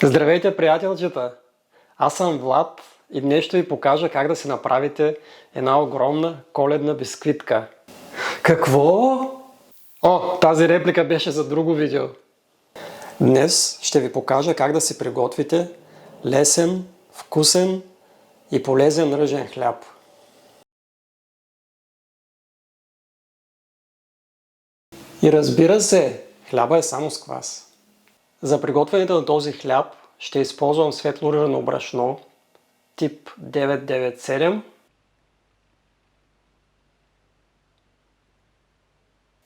Здравейте, приятелчета! Аз съм Влад и днес ще ви покажа как да си направите една огромна коледна бисквитка. Какво? О, тази реплика беше за друго видео. Днес ще ви покажа как да си приготвите лесен, вкусен и полезен ръжен хляб. И разбира се, хляба е само с квас. За приготвянето на този хляб ще използвам светло ръжено брашно тип 997,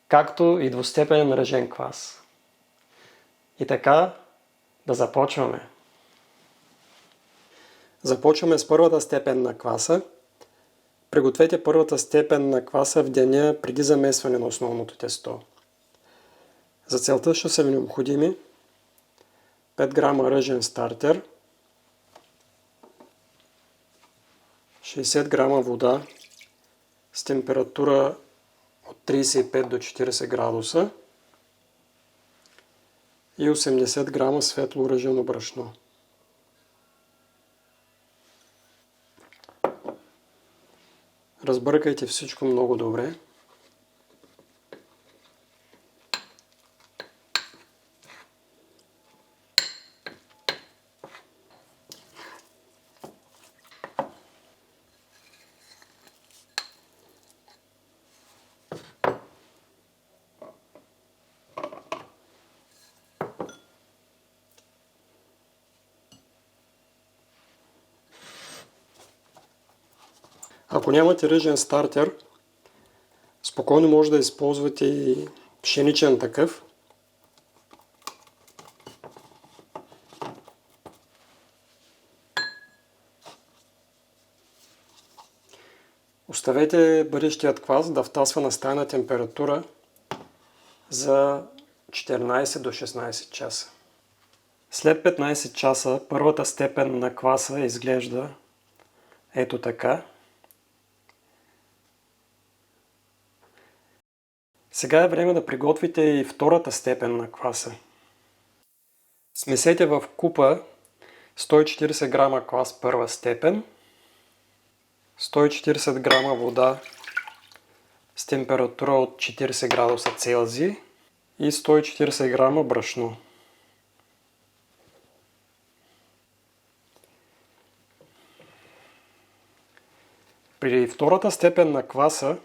както и двустепенен ръжен квас. И така, да започваме. Започваме с първата степен на кваса. Пригответе първата степен на кваса в деня преди замесване на основното тесто. За целта ще са ви необходими 5 грама ръжен стартер, 60 грама вода с температура от 35 до 40 градуса и 80 грама светло ръжено брашно. Разбъркайте всичко много добре. Ако нямате ръжен стартер, спокойно може да използвате и пшеничен такъв. Оставете бъдещият квас да втасва на стайна температура за 14 до 16 часа. След 15 часа първата степен на кваса изглежда ето така. Сега е време да приготвите и втората степен на кваса. Смесете в купа 140 грама квас първа степен, 140 грама вода с температура от 40 градуса Целзий и 140 грама брашно. При втората степен на кваса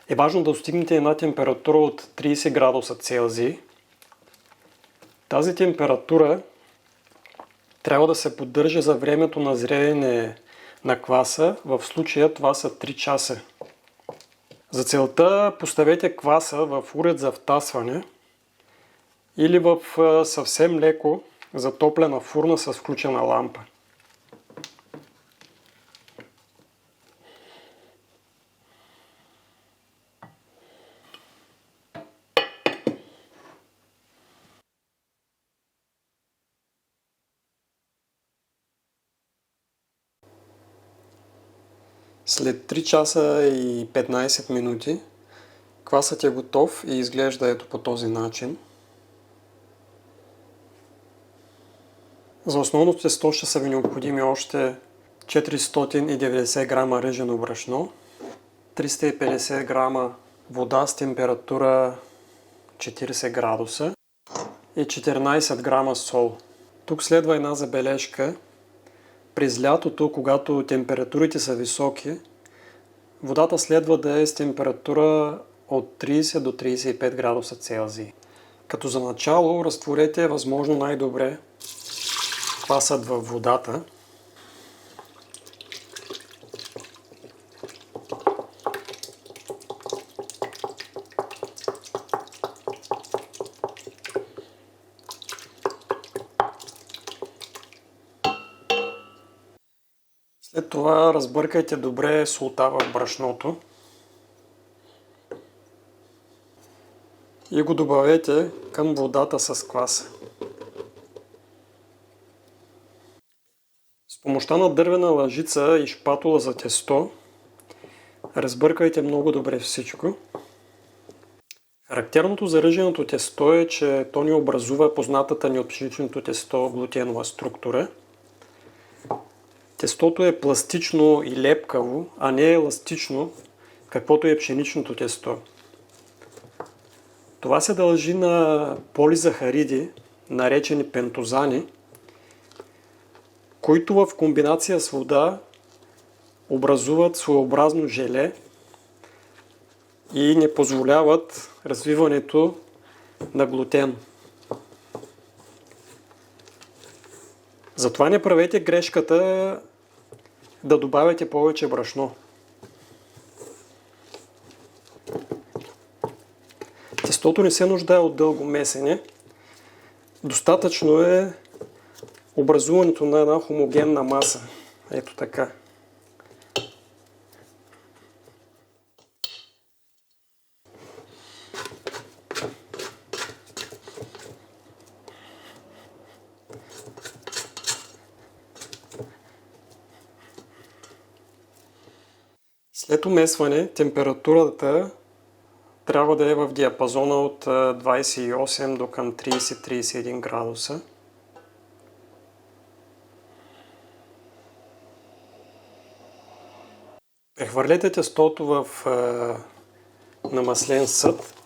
е важно да достигнете една температура от 30 градуса Целзий. Тази температура трябва да се поддържа за времето на зреене на кваса, в случая това са 3 часа. За целта поставете кваса в уред за втасване или в съвсем леко затоплена фурна с включена лампа. След 3 часа и 15 минути квасът е готов и изглежда ето по този начин. За основното тесто ще са ви необходими още 490 грама ръжено брашно, 350 грама вода с температура 40 градуса и 14 грама сол. Тук следва една забележка. През лятото, когато температурите са високи, водата следва да е с температура от 30 до 35 градуса Целзий. Като за начало разтворете възможно най-добре квасът във водата. След това разбъркайте добре солта в брашното и го добавете към водата с кваса. С помощта на дървена лъжица и шпатула за тесто разбъркайте много добре всичко. Характерното за ръженото тесто е, че то ни образува познатата ни от пшеничното тесто глутенова структура. Тестото е пластично и лепкаво, а не е еластично, каквото е пшеничното тесто. Това се дължи на полизахариди, наречени пентозани, които в комбинация с вода образуват своеобразно желе и не позволяват развиването на глутен. Затова не правете грешката да добавяте повече брашно. Тестото не се нуждае от дълго месене. Достатъчно е образуването на една хомогенна маса. Ето така. След умесване температурата трябва да е в диапазона от 28 до към 30-31 градуса. Прехвърлете тестото в намаслен съд.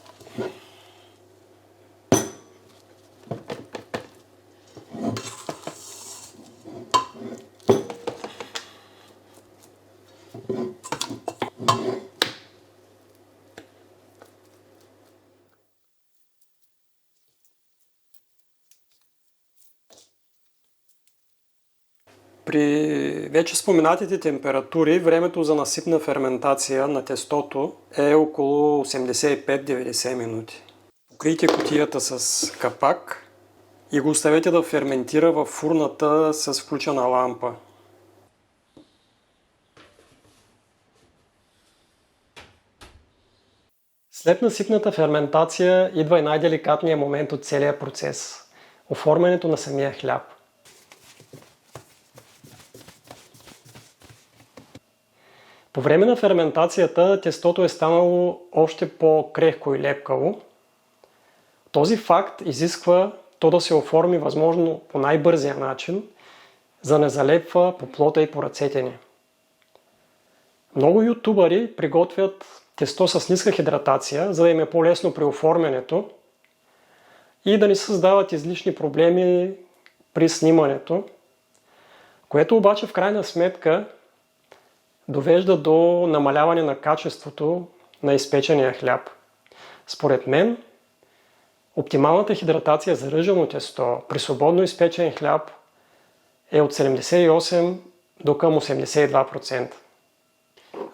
При вече споменатите температури, времето за насипна ферментация на тестото е около 85-90 минути. Покрийте кутията с капак и го оставете да ферментира в фурната с включена лампа. След насипната ферментация идва и най-деликатният момент от целия процес – оформянето на самия хляб. По време на ферментацията тестото е станало още по-крехко и лепкаво. Този факт изисква то да се оформи възможно по най-бързия начин, за да не залепва по плота и по ръцете ни. Много ютубъри приготвят тесто с ниска хидратация, за да им е по-лесно при оформянето и да не създават излишни проблеми при снимането, което обаче в крайна сметка довежда до намаляване на качеството на изпечения хляб. Според мен, оптималната хидратация за ръжено тесто при свободно изпечен хляб е от 78 до към 82%.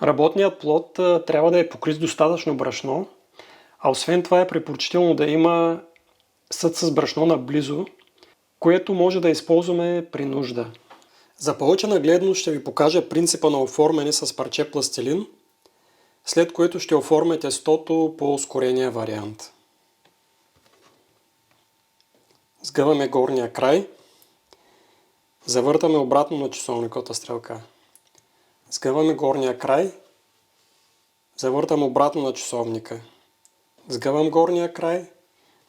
Работният плод трябва да е покрит с достатъчно брашно, а освен това е препоръчително да има съд с брашно наблизо, което може да използваме при нужда. За повече нагледност ще ви покажа принципа на оформяне с парче пластилин, след което ще оформя тестото по ускорения вариант. Сгъваме горния край, завъртаме обратно на часовниковата стрелка. Сгъваме горния край, завъртам обратно на часовника. Сгъвам горния край,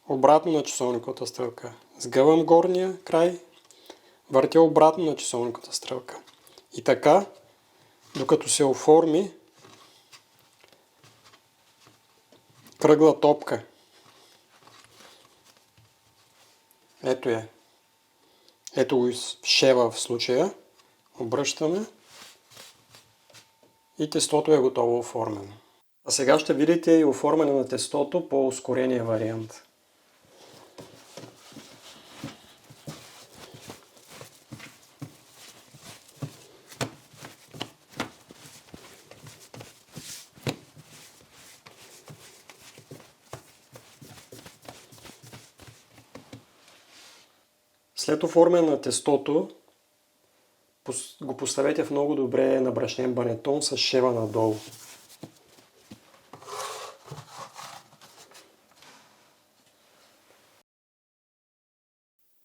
обратно на часовниковата стрелка. Сгъвам горния край, въртя обратно на часовниковата стрелка. И така, докато се оформи кръгла топка. Ето я. Ето го шева в случая. Обръщаме и тестото е готово оформено. А сега ще видите и оформяне на тестото по ускорения вариант. След оформяне на тестото го поставете в много добре набрашнен банетон с шева надолу.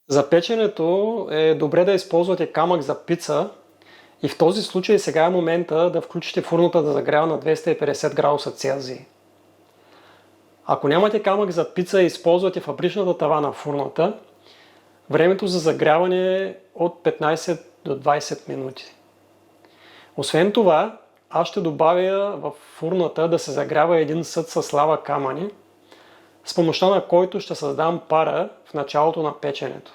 За печенето е добре да използвате камък за пица и в този случай сега е момента да включите фурната да загрява на 250 градуса Целзий. Ако нямате камък за пица и използвате фабричната тава на фурната, времето за загряване е от 15 до 20 минути. Освен това, аз ще добавя в фурната да се загрява един съд с лава камъни, с помощта на който ще създам пара в началото на печенето.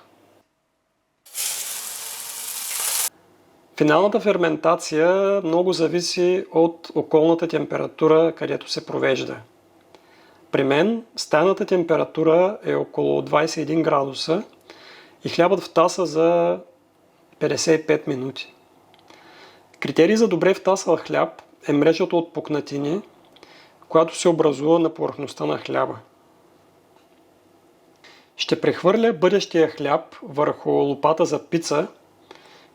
Финалната ферментация много зависи от околната температура, където се провежда. При мен стайната температура е около 21 градуса и хлябът втаса за 55 минути. Критерий за добре втасал хляб е мрежата от пукнатини, която се образува на повърхността на хляба. Ще прехвърля бъдещия хляб върху лопата за пица,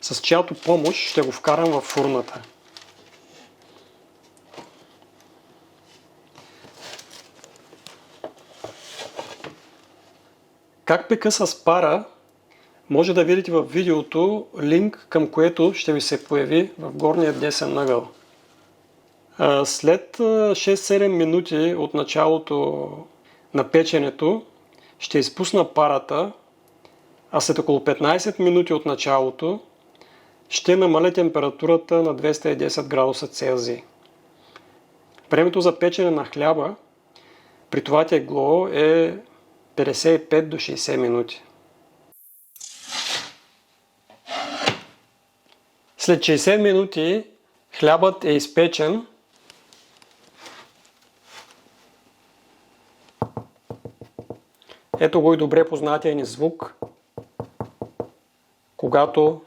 с чиято помощ ще го вкарам във фурната. Как пека с пара, може да видите в видеото, линк към което ще ви се появи в горния десен ъгъл. След 6-7 минути от началото на печенето ще изпусна парата, а след около 15 минути от началото ще намаля температурата на 210 градуса Целзий. Времето за печене на хляба при това тегло е 55 до 60 минути. След 60 минути хлябът е изпечен. Ето го и добре познатия ни звук, когато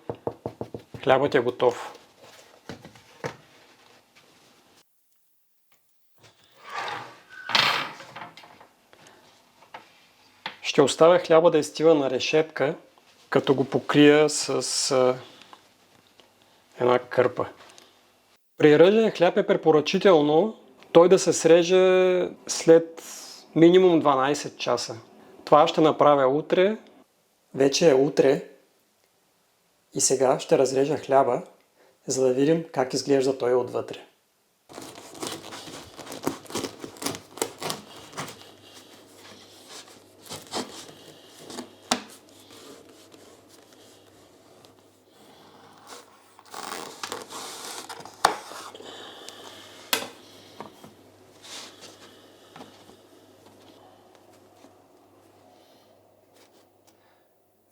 хлябът е готов. Ще оставя хляба да изстива на решетка, като го покрия с една кърпа. При ръжен хляб е препоръчително той да се среже след минимум 12 часа. Това ще направя утре. Вече е утре и сега ще разрежа хляба, за да видим как изглежда той отвътре.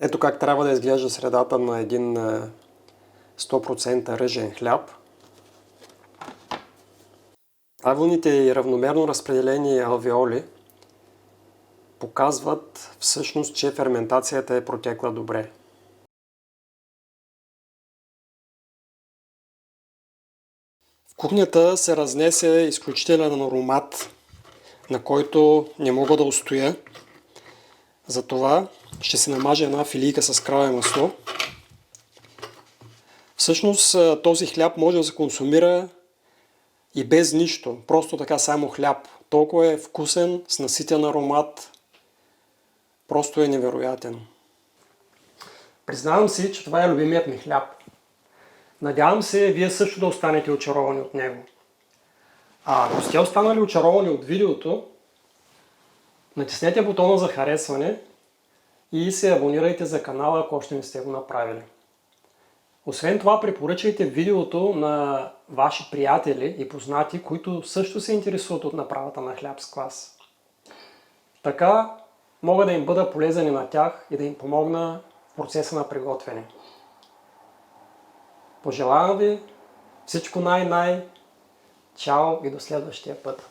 Ето как трябва да изглежда средата на един 100% ръжен хляб. Правилните и равномерно разпределени алвеоли показват всъщност, че ферментацията е протекла добре. В кухнята се разнесе изключителен аромат, на който не мога да устоя. Затова ще се намажа една филийка с краве масло. Всъщност този хляб може да се консумира и без нищо. Просто така само хляб. Толкова е вкусен, с наситен аромат. Просто е невероятен. Признавам си, че това е любимият ми хляб. Надявам се вие също да останете очаровани от него. А ако сте останали очаровани от видеото, натиснете бутона за харесване и се абонирайте за канала, ако още не сте го направили. Освен това, препоръчайте видеото на ваши приятели и познати, които също се интересуват от направата на хляб с квас. Така мога да им бъда полезен и на тях и да им помогна в процеса на приготвяне. Пожелавам ви всичко най-най. Чао и до следващия път!